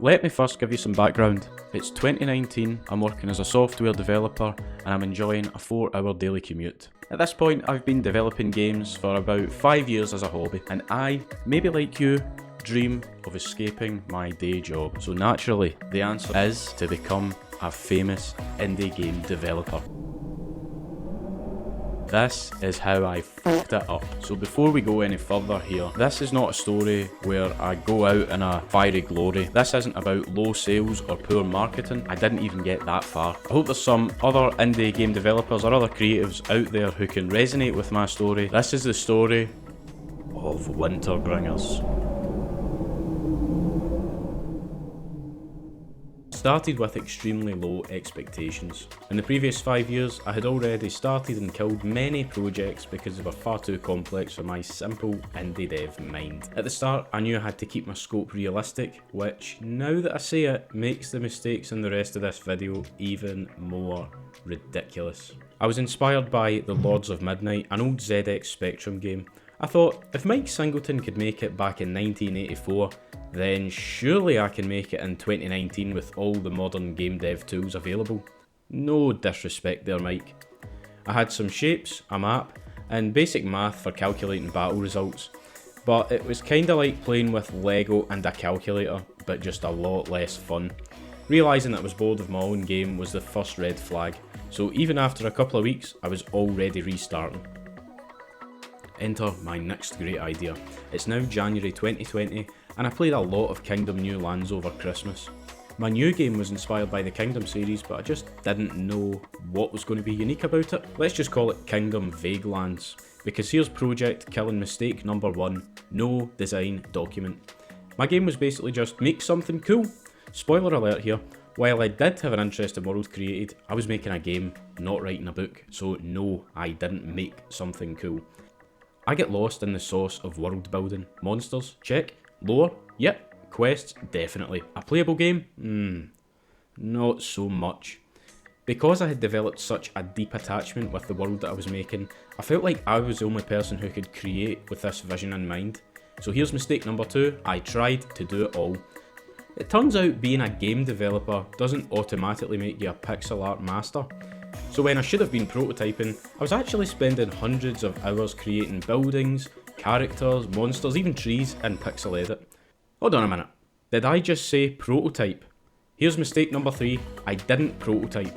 Let me first give you some background. It's 2019, I'm working as a software developer and I'm enjoying a 4-hour daily commute. At this point, I've been developing games for about 5 years as a hobby, and I, maybe like you, dream of escaping my day job. So naturally, the answer is to become a famous indie game developer. This is how I fucked it up. So before we go any further here, this is not a story where I go out in a fiery glory. This isn't about low sales or poor marketing. I didn't even get that far. I hope there's some other indie game developers or other creatives out there who can resonate with my story. This is the story of Winterbringers. Started with extremely low expectations. In the previous 5 years, I had already started and killed many projects because they were far too complex for my simple indie dev mind. At the start, I knew I had to keep my scope realistic, which, now that I say it, makes the mistakes in the rest of this video even more ridiculous. I was inspired by The Lords of Midnight, an old ZX Spectrum game. I thought, if Mike Singleton could make it back in 1984, then surely I can make it in 2019 with all the modern game dev tools available. No disrespect there, Mike. I had some shapes, a map, and basic math for calculating battle results, but it was kinda like playing with Lego and a calculator, but just a lot less fun. Realising that I was bored of my own game was the first red flag, so even after a couple of weeks, I was already restarting. Enter my next great idea. It's now January 2020, and I played a lot of Kingdom New Lands over Christmas. My new game was inspired by the Kingdom series, but I just didn't know what was going to be unique about it. Let's just call it Kingdom Vague Lands, because here's project killing mistake number 1, no design document. My game was basically just make something cool. Spoiler alert here, while I did have an interesting world created, I was making a game, not writing a book, so no, I didn't make something cool. I get lost in the sauce of world building. Monsters? Check. Lore? Yep. Quests? Definitely. A playable game? Not so much. Because I had developed such a deep attachment with the world that I was making, I felt like I was the only person who could create with this vision in mind. So here's mistake number 2, I tried to do it all. It turns out being a game developer doesn't automatically make you a pixel art master. So when I should have been prototyping, I was actually spending hundreds of hours creating buildings, characters, monsters, even trees in pixel edit. Hold on a minute, did I just say prototype? Here's mistake number 3, I didn't prototype.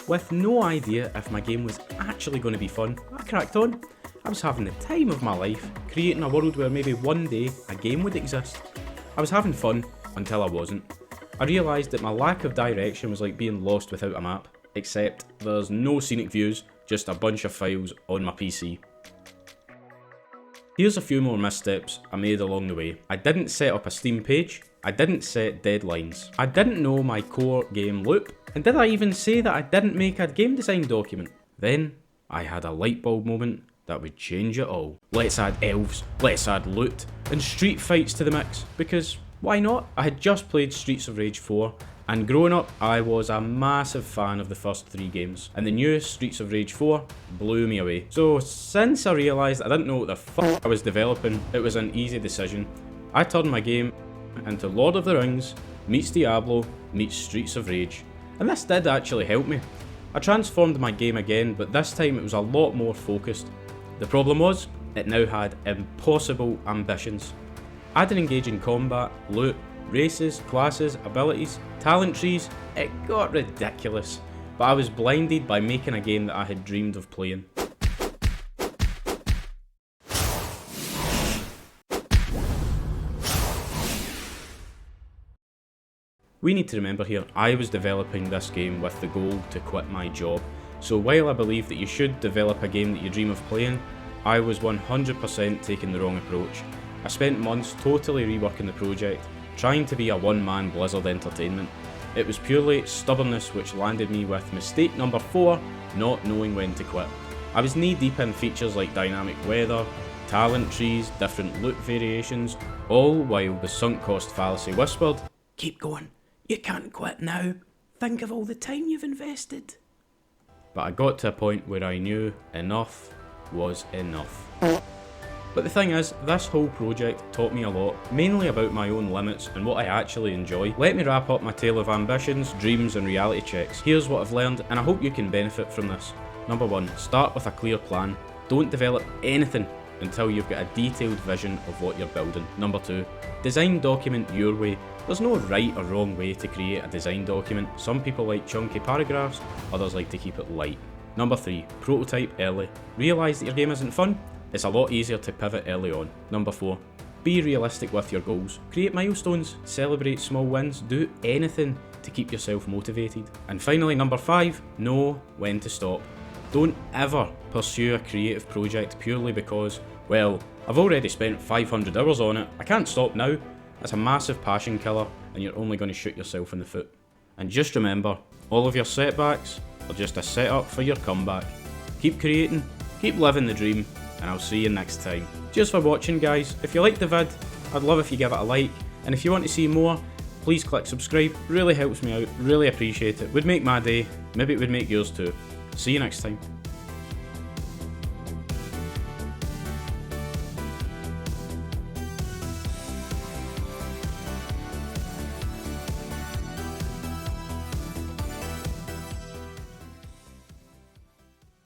With no idea if my game was actually going to be fun, I cracked on. I was having the time of my life, creating a world where maybe one day a game would exist. I was having fun until I wasn't. I realised that my lack of direction was like being lost without a map. Except there's no scenic views, just a bunch of files on my PC. Here's a few more missteps I made along the way. I didn't set up a Steam page, I didn't set deadlines, I didn't know my core game loop, and did I even say that I didn't make a game design document? Then I had a light bulb moment that would change it all. Let's add elves, let's add loot, and street fights to the mix, because why not? I had just played Streets of Rage 4, and growing up, I was a massive fan of the first 3 games, and the newest Streets of Rage 4 blew me away. So since I realised I didn't know what the fuck I was developing, it was an easy decision. I turned my game into Lord of the Rings meets Diablo meets Streets of Rage, and this did actually help me. I transformed my game again, but this time it was a lot more focused. The problem was, it now had impossible ambitions. I didn't engage in combat, loot, races, classes, abilities, talent trees. It got ridiculous, but I was blinded by making a game that I had dreamed of playing. We need to remember here, I was developing this game with the goal to quit my job, so while I believe that you should develop a game that you dream of playing, I was 100% taking the wrong approach. I spent months totally reworking the project, trying to be a one-man Blizzard entertainment. It was purely stubbornness which landed me with mistake number 4, not knowing when to quit. I was knee-deep in features like dynamic weather, talent trees, different loot variations, all while the sunk cost fallacy whispered, "Keep going, you can't quit now, think of all the time you've invested." But I got to a point where I knew enough was enough. But the thing is, this whole project taught me a lot, mainly about my own limits and what I actually enjoy. Let me wrap up my tale of ambitions, dreams and reality checks. Here's what I've learned, and I hope you can benefit from this. Number 1, start with a clear plan. Don't develop anything until you've got a detailed vision of what you're building. Number 2, design document your way. There's no right or wrong way to create a design document. Some people like chunky paragraphs, others like to keep it light. Number 3, prototype early. Realise that your game isn't fun? It's a lot easier to pivot early on. Number 4, be realistic with your goals. Create milestones, celebrate small wins, do anything to keep yourself motivated. And finally, number 5, know when to stop. Don't ever pursue a creative project purely because, well, I've already spent 500 hours on it, I can't stop now. That's a massive passion killer and you're only going to shoot yourself in the foot. And just remember, all of your setbacks are just a setup for your comeback. Keep creating, keep living the dream, and I'll see you next time. Cheers for watching guys. If you liked the vid, I'd love if you give it a like, and if you want to see more, please click subscribe. Really helps me out, really appreciate it. Would make my day, maybe it would make yours too. See you next time.